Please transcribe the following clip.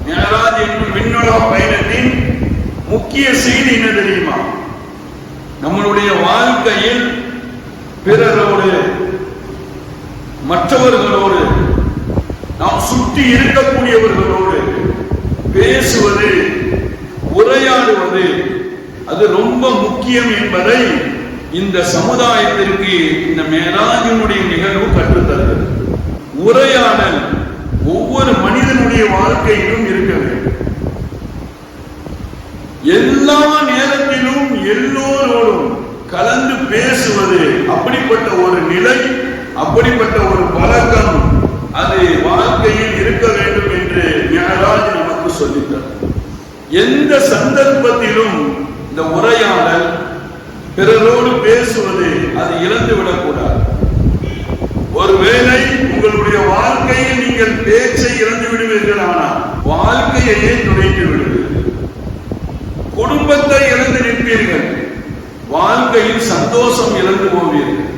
மிஅராஜ் என்னும் விண்ணுலக பயணத்தின் முக்கிய செய்தி என்ன தெரியுமா? நம்மளுடைய வாழ்க்கையில் பிறரோடு, மற்றவர்களோடு, நாம் சுற்றி இருக்கக்கூடியவர்களோடு பேசுவது, உரையாடுவது அது ரொம்ப முக்கியம் என்பதை இந்த சமுதாயத்திற்கு இந்த மிஅராஜினுடைய நிகழ்வு கற்றுத்தருகிறது. உரையாடல் ஒவ்வொரு மனிதனுடைய வாழ்க்கையிலும் இருக்க வேண்டும். எல்லா நேரத்திலும் எல்லோரோடும் கலந்து பேசுவது, அப்படிப்பட்ட ஒரு நிலை, அப்படிப்பட்ட ஒரு பழக்கம் அது வாழ்க்கையில் இருக்க வேண்டும் என்று மிஅராஜ் நமக்கு சொல்லித்தார். எந்த சந்தர்ப்பத்திலும் இந்த உரையாடல், பிறரோடு பேசுவது அது இழந்து விடக்கூடாது. ஒருவேளை உங்களுடைய வாழ்க்கையில் நீங்கள் பேச்சை இழந்து விடுவீர்கள், ஆனால் வாழ்க்கையையே துடைத்து விடுவீர்கள். குடும்பத்தை இழந்து நிற்பீர்கள், வாழ்க்கையில் சந்தோஷம் இழந்து போவீர்கள்.